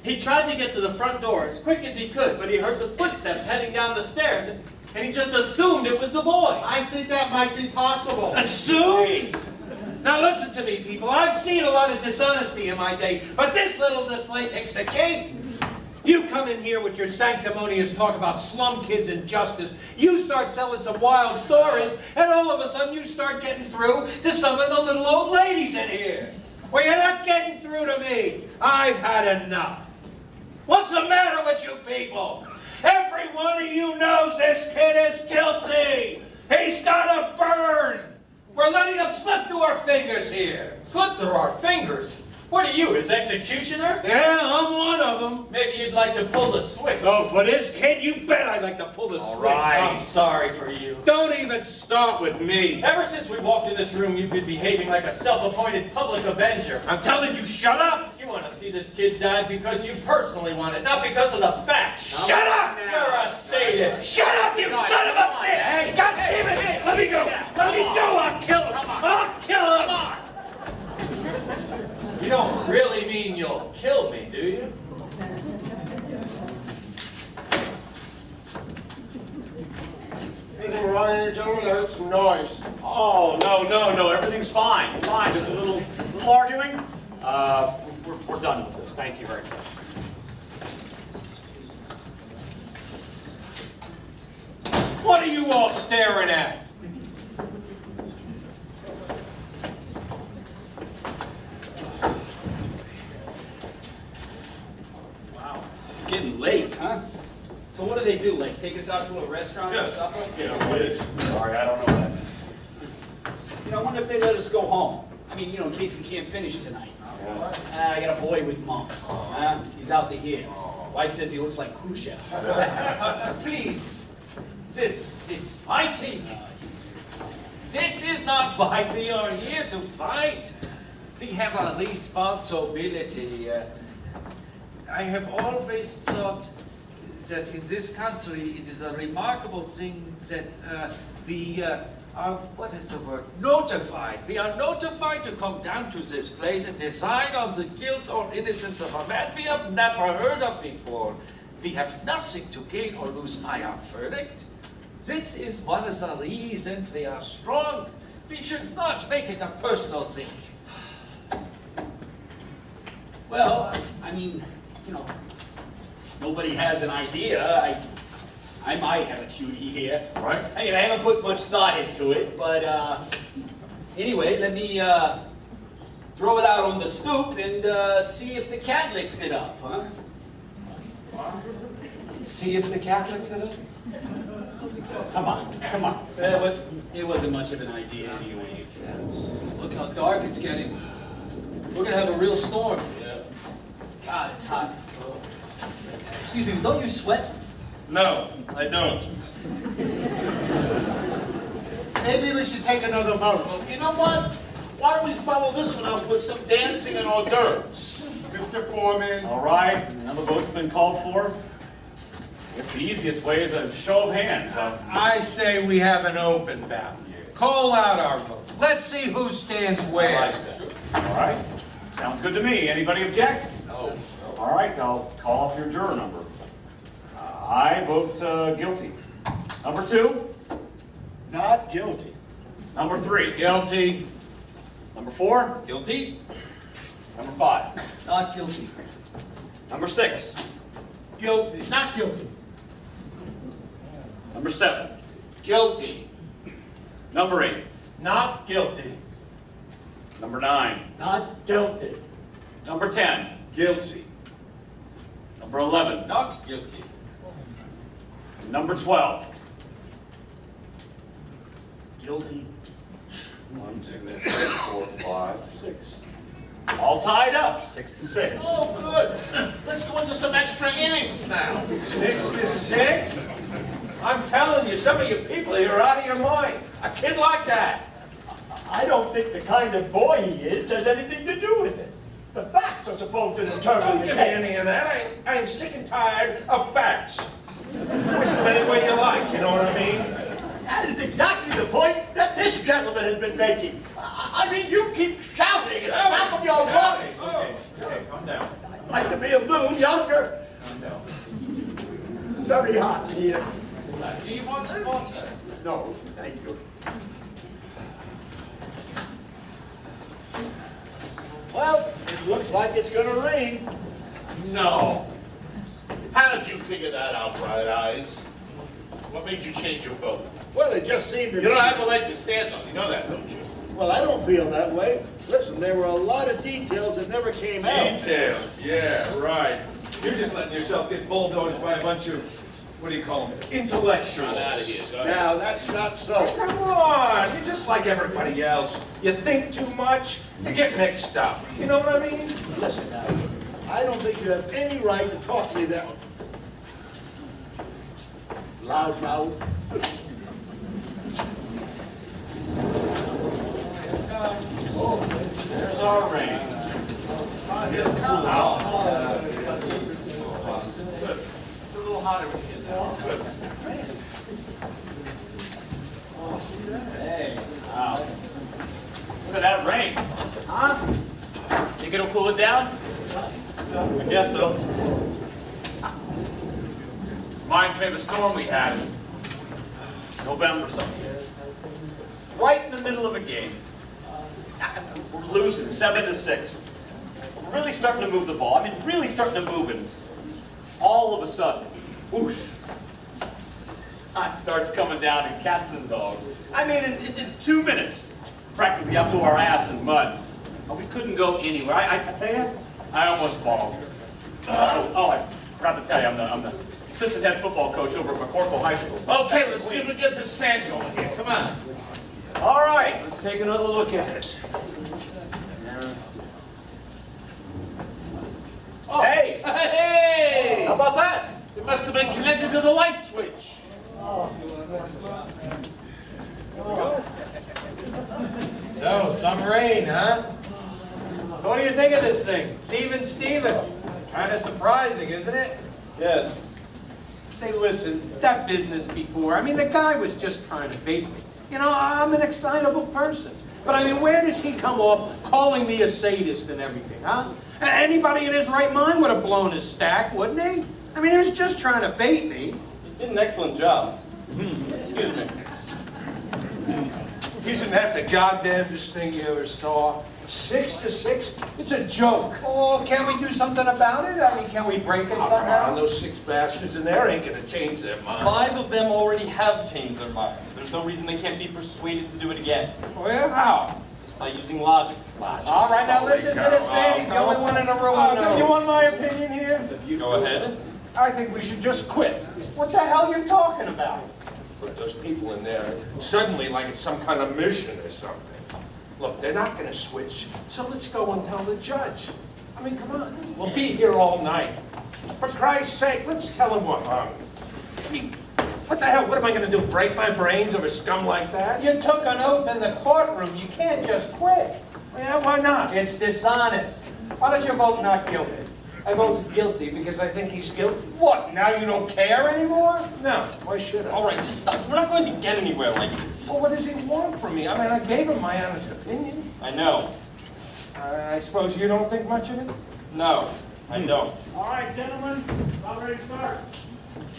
He tried to get to the front door as quick as he could, but he heard the footsteps heading down the stairs, and he just assumed it was the boy. I think that might be possible. Assumed? Now listen to me, people. I've seen a lot of dishonesty in my day, but this little display takes the cake. You come in here with your sanctimonious talk about slum kids and justice. You start telling some wild stories, and all of a sudden you start getting through to some of the little old ladies in here. Well, you're not getting through to me. I've had enough. What's the matter with you people? Every one of you knows this kid is guilty. He's got to burn. We're letting him slip through our fingers here. Slip through our fingers? What are you, his executioner? Yeah, I'm one of them. Maybe you'd like to pull the switch. Oh, for this kid, you bet I'd like to pull the switch. I'm sorry for you. Don't even start with me. Ever since we walked in this room, you've been behaving like a self-appointed public avenger. I'm telling you, shut up. You want to see this kid die because you personally want it, not because of the facts. Shut up! You're a sadist. Shut up, you son of a bitch! God damn it! Let me go! Let me go! I'll kill him! I'll kill him! You don't really mean you'll kill me, do you? Anything wrong here, gentlemen? I heard some noise. Oh, no. Everything's fine. Fine. Just a little arguing. We're done with this. Thank you very much. What are you all staring at? Wow, it's getting late, huh? So what do they do? Like take us out to a restaurant for supper? Sorry, I don't know that. You know, I wonder if they let us go home. I mean, you know, in case we can't finish tonight. I got a boy with mumps. He's out to here. Wife says he looks like Khrushchev. Please, this fighting. This is not fight. We are here to fight. We have a responsibility. I have always thought that in this country it is a remarkable thing that we are, what is the word, notified. We are notified to come down to this place and decide on the guilt or innocence of a man we have never heard of before. We have nothing to gain or lose by our verdict. This is one of the reasons we are strong. We should not make it a personal thing. Well, I mean, you know, nobody has an idea. I might have a cutie here. Right. I mean, I haven't put much thought into it, but anyway, let me throw it out on the stoop and see if the cat licks it up, huh? See if the cat licks it up? Come on, come on. But it wasn't much of an idea anyway. Look how dark it's getting. We're gonna have a real storm. God, it's hot. Excuse me, don't you sweat? No, I don't. Maybe we should take another vote. You know what? Why don't we follow this one up with some dancing and hors d'oeuvres? Mr. Foreman. All right, another vote's been called for. I guess the easiest way is a show of hands. I say we have an open ballot. Call out our vote. Let's see who stands where. All right, sounds good to me. Anybody object? No. All right, I'll call off your juror number. I vote guilty. Number 2? Not guilty. Number 3? Guilty. Number 4? Guilty? Number 5? Not guilty. Number 6? Guilty. Not guilty. Number 7? Guilty. Number 8? Not guilty. Number 9? Not guilty. Number 10? Guilty. Number 11? Not guilty. Number 12? Guilty. 1, 2, 3, 4, 5, 6. All tied up, 6 to 6. Oh, good. Let's go into some extra innings now. 6 to 6? I'm telling you, some of you people here are out of your mind. A kid like that. I don't think the kind of boy he is has anything to do with it. The facts are supposed to determine Don't the give me case. any of that. I'm sick and tired of facts. Twist them any way you like, you know what I mean? That is exactly the point that this gentleman has been making. I mean, you keep shouting at the top of your lungs. Okay, calm down. I'd like to be a little younger. Calm down. Very hot here. Do you want some water? No, thank you. Well, it looks like it's gonna rain. No. How did you figure that out, Bright Eyes? What made you change your vote? Well, it just seemed to You don't have a leg to stand on. You know that, don't you? Well, I don't feel that way. Listen, there were a lot of details that never came out. Details, yeah, right. You're just letting yourself get bulldozed by a bunch of, what do you call them, intellectuals. Get out of here. Go ahead. Now, that's not so. Come on, you're just like everybody else. You think too much, you get mixed up. You know what I mean? Listen now, I don't think you have any right to talk to me that way. Loudmouth. There's our rain. Here it comes. It's a little hotter in here now. Good. Hey, wow. Look at that rain. Huh? Think it'll cool it down? I guess so. Reminds me of a storm we had. November something. Right in the middle of a game. We're losing 7 to 6. We're really starting to move the ball. I mean, really starting to move it. All of a sudden, whoosh. It starts coming down in cats and dogs. I mean, in 2 minutes, practically up to our ass in mud. Oh, we couldn't go anywhere. I tell you, I almost bawled. Oh, I forgot to tell you, I'm the assistant head football coach over at McCorkle High School. Okay, let's see if we get this fan going here. Come on. All right, let's take another look at it. Oh. Hey! Hey! How about that? It must have been connected to the light switch. So, some rain, huh? So what do you think of this thing? Steven. Kind of surprising, isn't it? Yes. Say, listen, that business before, I mean, the guy was just trying to bait me. You know, I'm an excitable person. But I mean, where does he come off calling me a sadist and everything, huh? Anybody in his right mind would have blown his stack, wouldn't he? I mean, he was just trying to bait me. You did an excellent job. Excuse me. Isn't that the goddamnedest thing you ever saw? 6 to 6? It's a joke. Oh, can't we do something about it? I mean, can we break it somehow? Those 6 bastards in there ain't gonna change their mind. 5 of them already have changed their minds. There's no reason they can't be persuaded to do it again. Well, how? Just by using logic. All right, now listen to this man. He's the only one in the room who knows. You want my opinion here? Go ahead. I think we should just quit. What the hell are you talking about? Look, those people in there, suddenly like it's some kind of mission or something. Look, they're not going to switch, so let's go and tell the judge. I mean, come on, we'll be here all night. For Christ's sake, let's tell him we're hung. I mean, what the hell, what am I going to do, break my brains over scum like that? You took an oath in the courtroom. You can't just quit. Yeah, why not? It's dishonest. Why don't you vote not guilty? I voted guilty because I think he's guilty. What, now you don't care anymore? No, why should I? All right, just stop. We're not going to get anywhere like this. Well, what does he want from me? I mean, I gave him my honest opinion. I know. I suppose you don't think much of it? No, I don't. All right, gentlemen, about ready to start.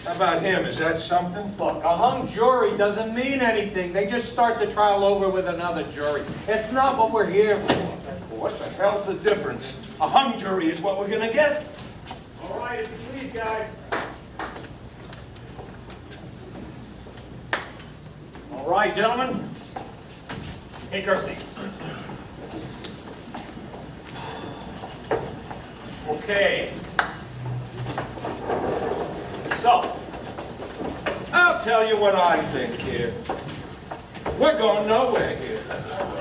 How about him? Is that something? Look, a hung jury doesn't mean anything. They just start the trial over with another jury. It's not what we're here for. What the hell's the difference? A hung jury is what we're gonna get. All right, if you please, guys. All right, gentlemen, take your seats. Okay. So, I'll tell you what I think here. We're going nowhere here.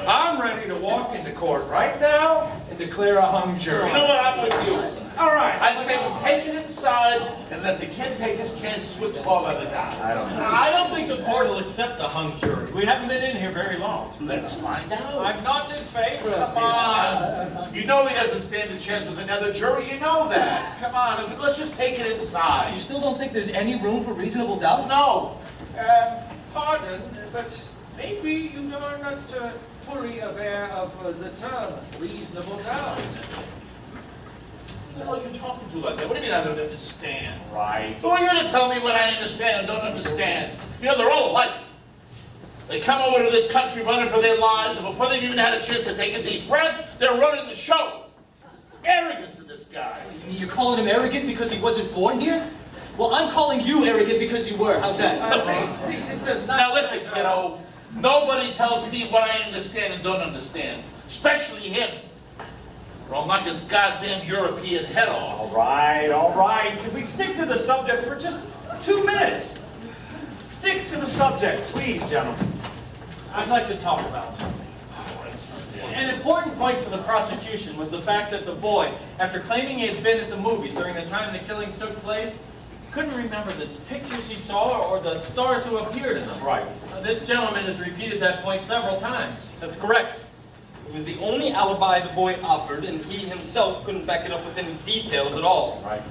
I'm ready to walk into court right now and declare a hung jury. You know what, I'm with you. All right. I say we take it inside and let the kid take his chances with 12 other guys. I don't think the court will accept a hung jury. We haven't been in here very long. Let's find out. I'm not in favor of Come this. on. You know he doesn't stand a chance with another jury. You know that. Come on. Let's just take it inside. You still don't think there's any room for reasonable doubt? No. Pardon, but maybe you are not fully aware of the term reasonable doubt. What the hell are you talking to like that? What do you mean I don't understand? Right. Who are you to tell me what I understand and don't understand? You know, they're all alike. They come over to this country running for their lives, and before they've even had a chance to take a deep breath, they're running the show. Arrogance in this guy. You mean you're calling him arrogant because he wasn't born here? Well, I'm calling you arrogant because you were. How's that? Please, it does not... Now listen, kiddo. Nobody tells me what I understand and don't understand. Especially him. Or I'll knock his goddamn European head off. All right. Can we stick to the subject for just 2 minutes? Stick to the subject, please, gentlemen. I'd like to talk about something. An important point for the prosecution was the fact that the boy, after claiming he had been at the movies during the time the killings took place, couldn't remember the pictures he saw or the stars who appeared in them. Right. This gentleman has repeated that point several times. That's correct. It was the only alibi the boy offered, and he himself couldn't back it up with any details at all. Right.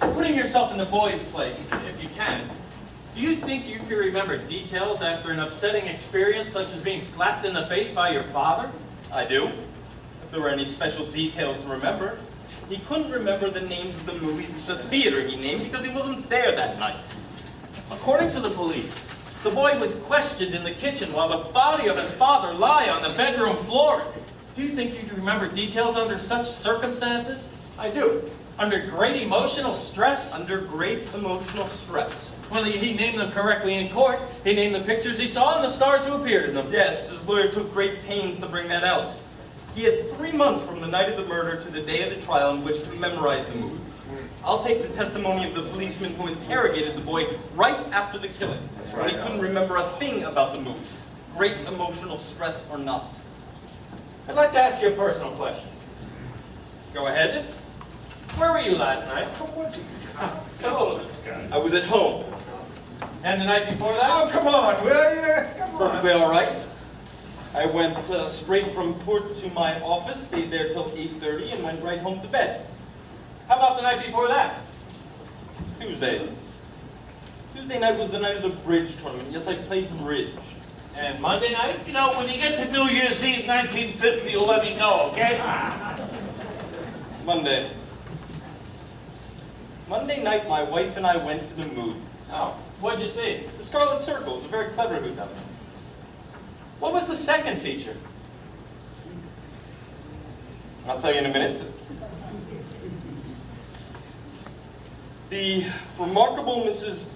Putting yourself in the boy's place, if you can, do you think you can remember details after an upsetting experience such as being slapped in the face by your father? I do. If there were any special details to remember. He couldn't remember the names of the movies at the theater he named because he wasn't there that night. According to the police, the boy was questioned in the kitchen while the body of his father lay on the bedroom floor. Do you think you'd remember details under such circumstances? I do. Under great emotional stress? Under great emotional stress. Well, he named them correctly in court. He named the pictures he saw and the stars who appeared in them. Yes, his lawyer took great pains to bring that out. He had 3 months from the night of the murder to the day of the trial in which to memorize the movies. I'll take the testimony of the policeman who interrogated the boy right after the killing, when he couldn't remember a thing about the movies, great emotional stress or not. I'd like to ask you a personal question. Go ahead. Where were you last night? Hello, this guy. I was at home. And the night before that? Oh, come on, will you? Come on. Perfectly all right. I went straight from court to my office, stayed there till 8:30, and went right home to bed. How about the night before that? Tuesday. Tuesday night was the night of the bridge tournament. Yes, I played bridge. And Monday night? You know, when you get to New Year's Eve 1950, you'll let me know, okay? Monday. Monday night, my wife and I went to the movies. Oh, what'd you see? The Scarlet Circle. It's a very clever whodunit. What was the second feature? I'll tell you in a minute. The remarkable Mrs.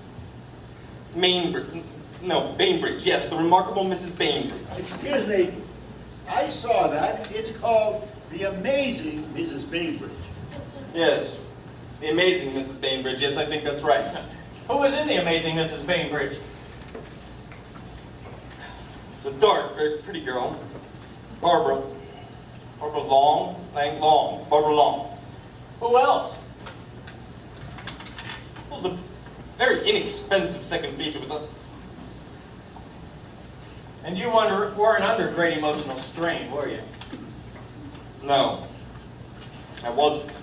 Bainbridge, yes, the remarkable Mrs. Bainbridge. Excuse me. I saw that. It's called The Amazing Mrs. Bainbridge. Yes, the amazing Mrs. Bainbridge, yes, I think that's right. Who was in The Amazing Mrs. Bainbridge? It's a dark, very pretty girl. Barbara. Barbara Long. Barbara Long. Who else? Well, it was a very inexpensive second feature with a... And you weren't under great emotional strain, were you? No, I wasn't.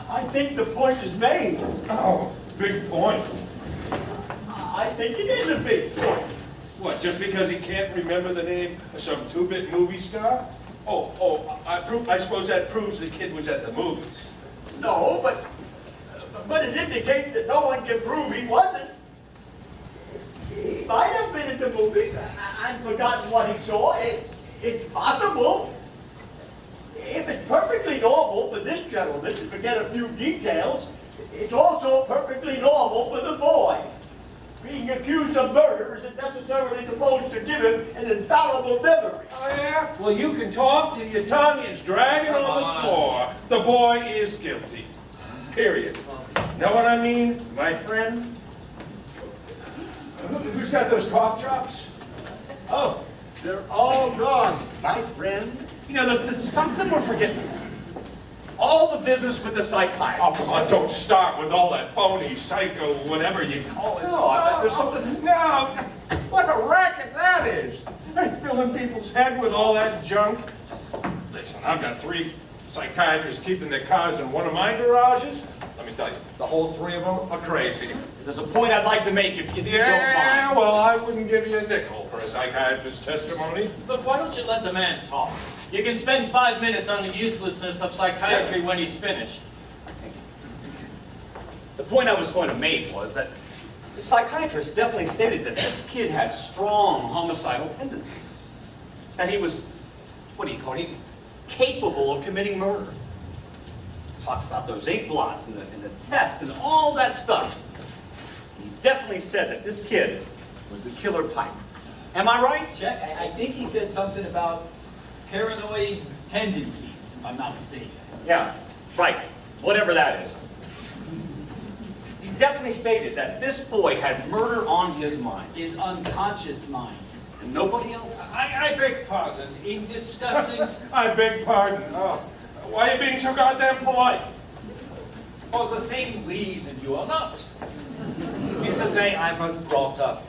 I think the point is made. Oh, big point. I think it is a big point. What, just because he can't remember the name of some two-bit movie star? I suppose that proves the kid was at the movies. No, but it indicates that no one can prove he wasn't. He might have been at the movies and forgotten what he saw. It's possible. If it's perfectly normal for this gentleman to forget a few details, it's also perfectly normal for the boy. Being accused of murder isn't necessarily supposed to give him an infallible memory. Oh, yeah? Well, you can talk till your tongue is dragging on the floor. The boy is guilty. Period. Know what I mean, my friend? Who's got those cough drops? Oh, they're all gone, my friend. You know, there's something we're forgetting. All the business with the psychiatrist. Oh, come on, don't start with all that phony, psycho, whatever you call it. No, I bet there's something... No, what a racket that is. They're filling people's head with all that junk. Listen, I've got 3 psychiatrists keeping their cars in one of my garages. Let me tell you, the whole 3 of them are crazy. There's a point I'd like to make if you don't Yeah, mind. well, I wouldn't give you a nickel for a psychiatrist's testimony. Look, why don't you let the man talk? You can spend 5 minutes on the uselessness of psychiatry when he's finished. The point I was going to make was that the psychiatrist definitely stated that this kid had strong homicidal tendencies. That he was, what do you call it, capable of committing murder. Talked about those ink blots and the tests and all that stuff. He definitely said that this kid was the killer type. Am I right? Check. I think he said something about paranoid tendencies, if I'm not mistaken. Yeah, right. Whatever that is. He definitely stated that this boy had murder on his mind. His unconscious mind. And nobody else. I beg pardon. In discussing... I beg pardon. Oh, why are you being so goddamn polite? For the same reason you are not. It's the way I was brought up.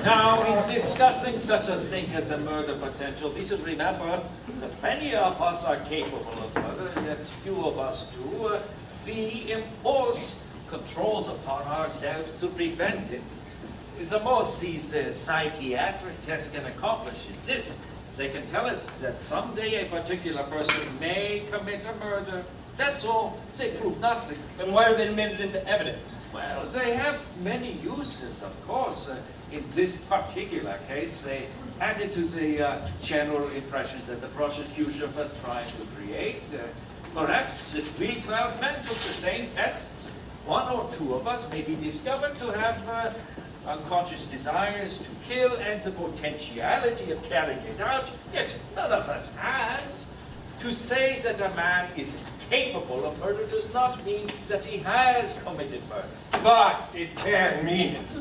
Now, in discussing such a thing as the murder potential, we should remember that many of us are capable of murder, yet few of us do. We impose controls upon ourselves to prevent it. The most these psychiatric tests can accomplish is this. They can tell us that someday a particular person may commit a murder. That's all. They prove nothing. Then why are they admitted into evidence? Well, they have many uses, of course. In this particular case, they added to the general impressions that the prosecution was trying to create. Perhaps if we 12 men took the same tests, 1 or 2 of us may be discovered to have unconscious desires to kill and the potentiality of carrying it out, yet none of us has. To say that a man is capable of murder does not mean that he has committed murder. But it can mean it.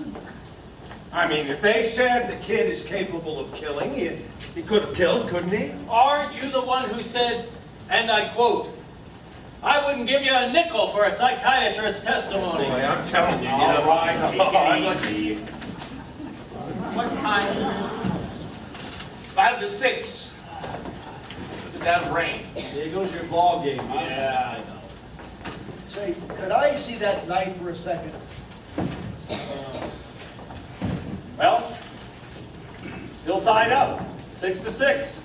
I mean, if they said the kid is capable of killing, he could have killed, couldn't he? Aren't you the one who said, and I quote, "I wouldn't give you a nickel for a psychiatrist's testimony"? Boy, I'm telling you, All right, take it easy. What time is it? 5 to 6. Look at that rain. There goes your ball game. Huh? Yeah, I know. Say, could I see that knife for a second? Well, still tied up. 6 to 6.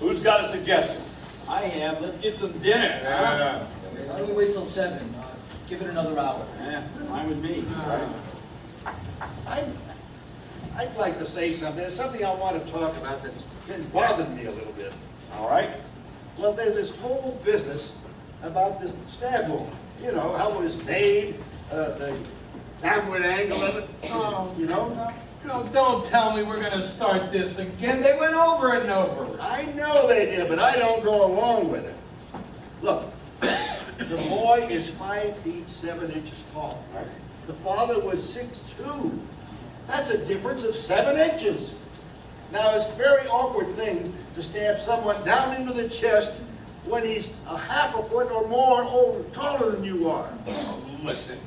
Who's got a suggestion? I have. Let's get some dinner. Huh? Why don't we wait till 7? Give it another hour. Yeah, fine with me. I'd like to say something. There's something I want to talk about that's been bothering me a little bit. All right. Well, there's this whole business about the stab wound. You know, how it was made, the downward angle of it. Oh, You know? no, don't tell me we're gonna start this again. They went over it and over it. I know they did, but I don't go along with it. Look, the boy is 5 feet 7 inches tall. The father was 6'2". That's a difference of 7 inches. Now, it's a very awkward thing to stab someone down into the chest when he's a half a foot or more taller than you are. Oh, listen,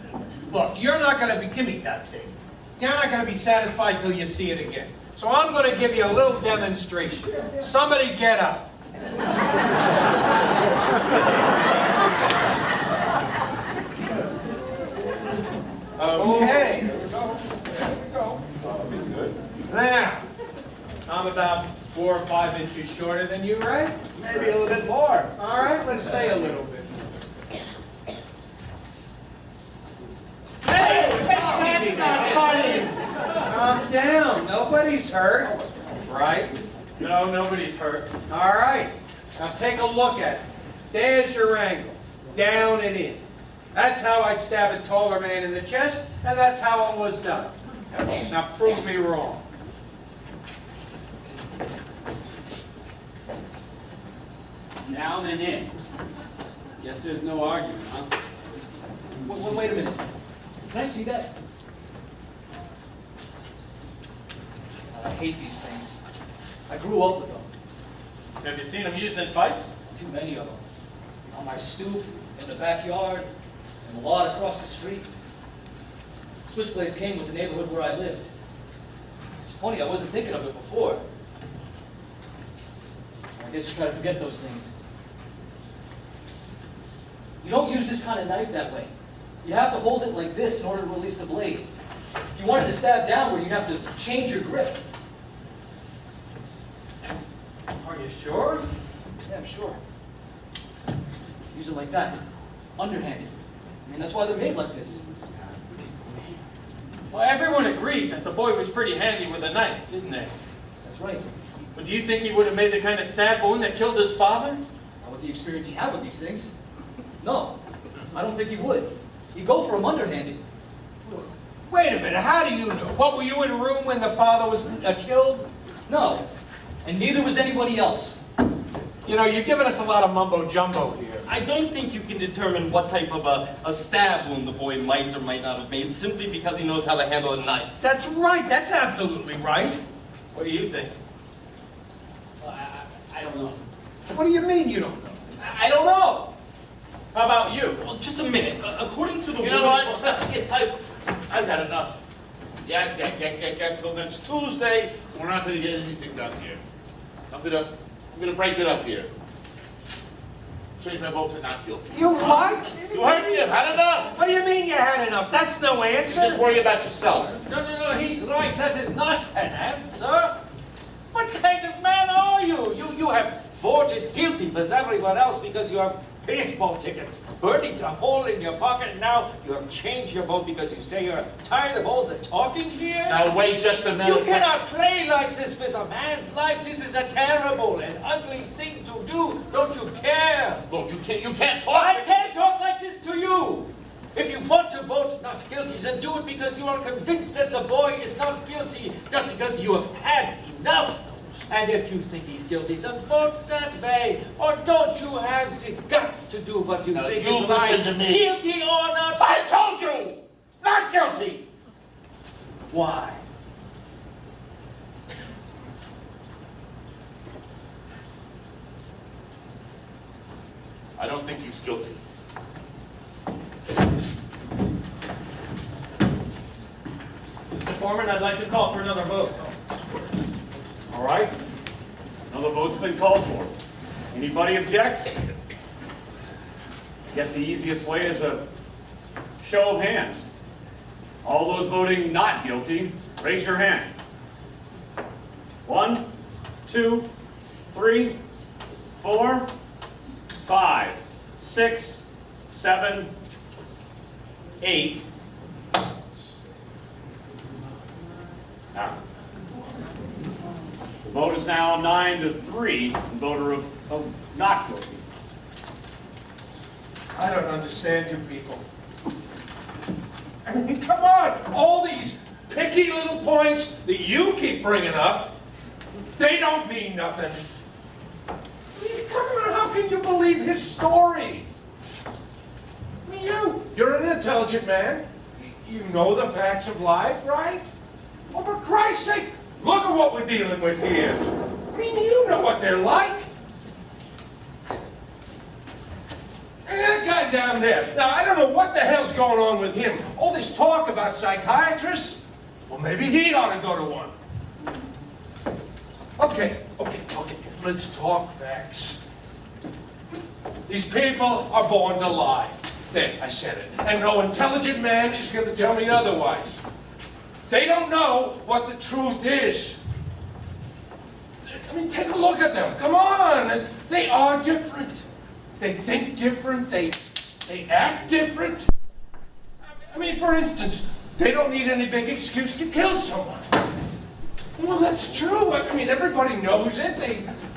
look, you're not gonna be, give me that thing. You're not gonna be satisfied till you see it again. So I'm gonna give you a little demonstration. Somebody get up. Okay. There we go. There we go. That'll be good. Now, I'm about 4 or 5 inches shorter than you, right? Maybe a little bit more. All right, let's say a little bit. Hey, that's not funny. Calm down. Nobody's hurt. Right? No, nobody's hurt. All right. Now take a look at it. There's your angle. Down and in. That's how I'd stab a taller man in the chest, and that's how it was done. Now prove me wrong. Down and in. Guess there's no argument, huh? Wait a minute. Can I see that? I hate these things. I grew up with them. Have you seen them used in fights? Too many of them. On my stoop, in the backyard, in the lot across the street. Switchblades came with the neighborhood where I lived. It's funny, I wasn't thinking of it before. I guess you try to forget those things. You don't use this kind of knife that way. You have to hold it like this in order to release the blade. If you wanted to stab downward, you'd have to change your grip. Are you sure? Yeah, I'm sure. Use it like that. Underhanded. I mean, that's why they're made like this. Well, everyone agreed that the boy was pretty handy with a knife, didn't they? That's right. But do you think he would have made the kind of stab wound that killed his father? Not with the experience he had with these things. No, I don't think he would. He'd go for him underhanded. Wait a minute, how do you know? What, were you in a room when the father was killed? No, and neither was anybody else. You know, you're giving us a lot of mumbo-jumbo here. I don't think you can determine what type of a stab wound the boy might or might not have made simply because he knows how to handle a knife. That's right, that's absolutely right. What do you think? I don't know. What do you mean you don't know? I don't know. How about you? Well, just a minute. According to the You know what? I've had enough. Yeah, till next Tuesday, we're not gonna get anything done here. I'm gonna break it up here. Change my vote to not guilty. You what? You heard me, I've had enough. What do you mean you had enough? That's no answer. Just worry about yourself. No, he's right. That is not an answer. What kind of man are you? You have voted guilty for everyone else because you have baseball tickets burning a hole in your pocket, and now you have changed your vote because you say you're tired of all the talking here? Now wait just a minute. You cannot play like this with a man's life. This is a terrible and ugly thing to do. Don't you care? Look, you can't talk. I can't talk like this to you. If you want to vote not guilty, then do it because you are convinced that the boy is not guilty, not because you have had enough. And if you think he's guilty, then vote that way. Or don't you have the guts to do what you think you is right? listen to me. Guilty or not? I told you! Not guilty! Why? I don't think he's guilty. Mr. Foreman, I'd like to call for another vote. All right. Another vote's been called for. Anybody object? I guess the easiest way is a show of hands. All those voting not guilty, raise your hand. 1, 2, 3, 4, 5, 6, 7, 8. Now, vote is now 9-3 in favor of not guilty. I don't understand you people. I mean, come on! All these picky little points that you keep bringing up, they don't mean nothing. I mean, come on, how can you believe his story? I mean, you're an intelligent man. You know the facts of life, right? Well, for Christ's sake, look at what we're dealing with here. I mean, you know what they're like. And that guy down there, now I don't know what the hell's going on with him. All this talk about psychiatrists, well maybe he ought to go to one. Okay, let's talk facts. These people are born to lie. There, I said it. And no intelligent man is going to tell me otherwise. They don't know what the truth is. I mean, take a look at them. Come on. They are different. They think different. They act different. I mean, for instance, they don't need any big excuse to kill someone. Well, that's true. I mean, everybody knows it.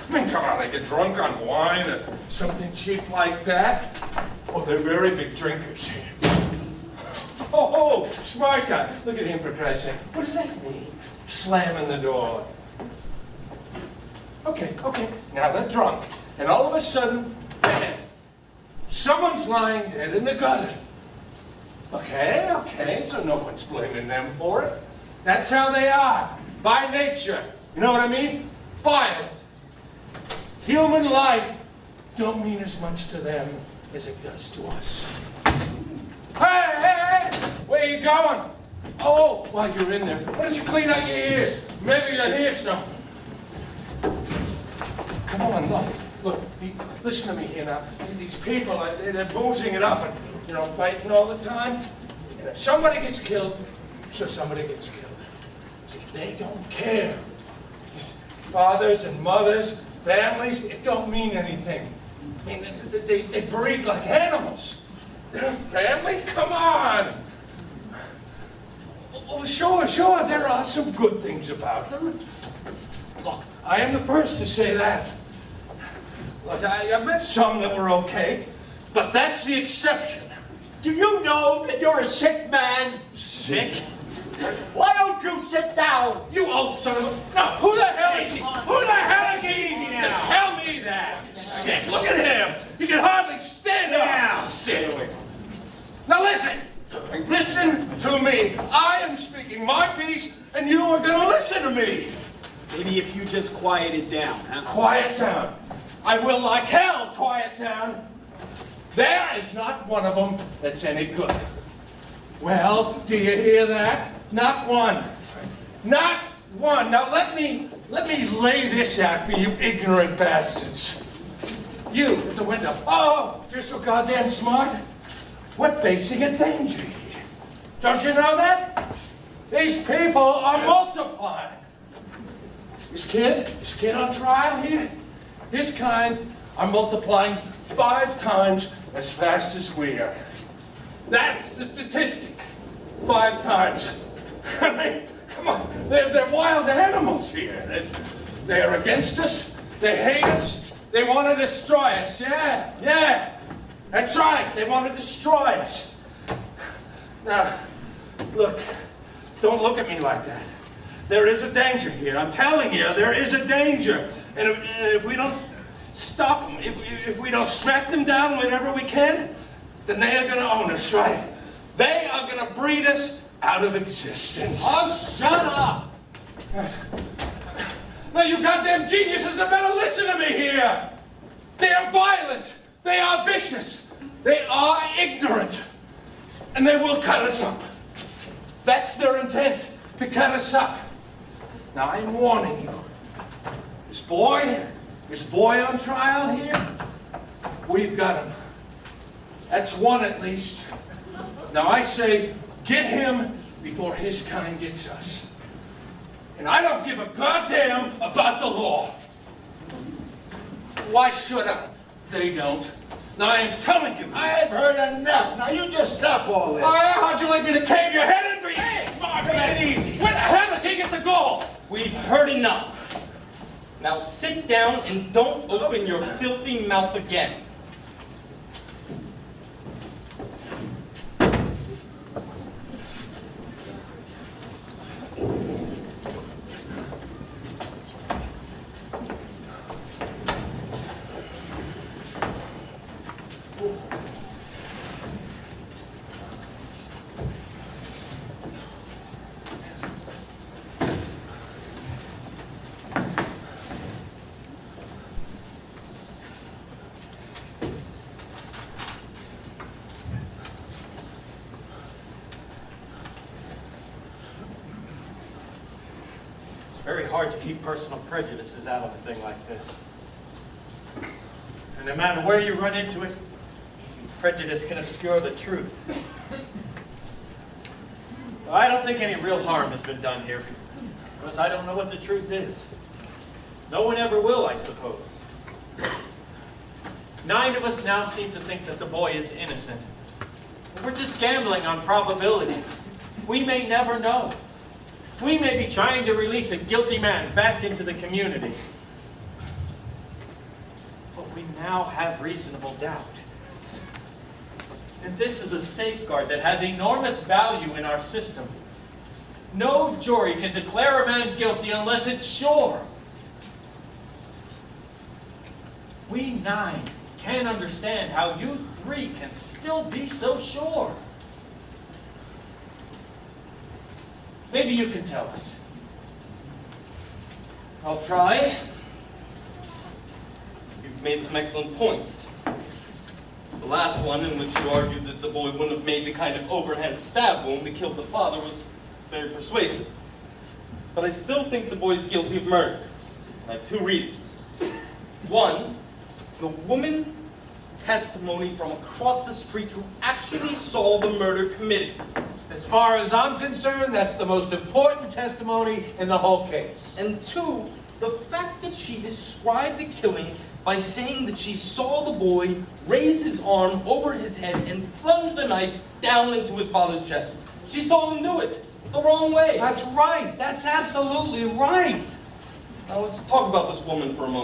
I mean, come on, they get drunk on wine or something cheap like that. Oh, they're very big drinkers. Oh, smart guy. Look at him, for Christ's sake. What does that mean? Slamming the door. Okay. Now they're drunk. And all of a sudden, bam. Someone's lying dead in the gutter. Okay, so no one's blaming them for it. That's how they are, by nature. You know what I mean? Violent. Human life don't mean as much to them as it does to us. Hey, where you going? Oh, while you're in there, why don't you clean out your ears? Maybe you'll hear something. Come on, look, listen to me here now. These people, they're boozing it up and, fighting all the time. And if somebody gets killed, so somebody gets killed. See, they don't care. These fathers and mothers, families, it don't mean anything. I mean, they breed like animals. Family? Come on. Oh, sure, there are some good things about them. Look, I am the first to say that. Look, I met some that were okay, but that's the exception. Do you know that you're a sick man? Sick? Why don't you sit down? You old son of a... No, who the hell is he? Who the hell is he? Easy now. To tell me that. Sick. Look at him. He can hardly stand up. Sick. Now listen. Listen to me. I am speaking my piece, and you are going to listen to me. Maybe if you just quiet it down, huh? Quiet down. I will like hell quiet down. There is not one of them that's any good. Well, do you hear that? Not one. Not one. Now let me lay this out for you ignorant bastards. You at the window. Oh, you're so goddamn smart. We're facing a danger here. Don't you know that? These people are multiplying. This kid on trial here, his kind are multiplying 5 times as fast as we are. That's the statistic. 5 times. I mean, come on, they're wild animals here. They're against us, they hate us, they want to destroy us. Yeah, that's right, they want to destroy us. Now, look, don't look at me like that. There is a danger here, I'm telling you, there is a danger. And if we don't stop them, if we don't smack them down whenever we can, then they are going to own us, right? They are going to breed us out of existence. Oh, shut up! Now, you goddamn geniuses had better listen to me here. They are violent. They are vicious. They are ignorant. And they will cut us up. That's their intent, to cut us up. Now, I'm warning you. This boy on trial here, we've got him. That's one at least. Now I say, get him before his kind gets us. And I don't give a goddamn about the law. Why should I? They don't. Now I am telling you. I've heard enough. Now you just stop all this. Oh yeah? How'd you like me to cave your head in for you? Smart man. Take it easy. Where the hell does he get the goal? We've heard enough. Now sit down and don't open your filthy mouth again. Very hard to keep personal prejudices out of a thing like this. And no matter where you run into it, prejudice can obscure the truth. Well, I don't think any real harm has been done here, because I don't know what the truth is. No one ever will, I suppose. 9 of us now seem to think that the boy is innocent. We're just gambling on probabilities. We may never know. We may be trying to release a guilty man back into the community. But we now have reasonable doubt. And this is a safeguard that has enormous value in our system. No jury can declare a man guilty unless it's sure. We 9 can't understand how you 3 can still be so sure. Maybe you can tell us. I'll try. You've made some excellent points. The last one, in which you argued that the boy wouldn't have made the kind of overhand stab wound that killed the father, was very persuasive. But I still think the boy's guilty of murder. I have 2 reasons. One, the woman testimony from across the street who actually saw the murder committed. As far as I'm concerned, that's the most important testimony in the whole case. And 2, the fact that she described the killing by saying that she saw the boy raise his arm over his head and plunge the knife down into his father's chest. She saw him do it the wrong way. That's right. That's absolutely right. Now let's talk about this woman for a moment.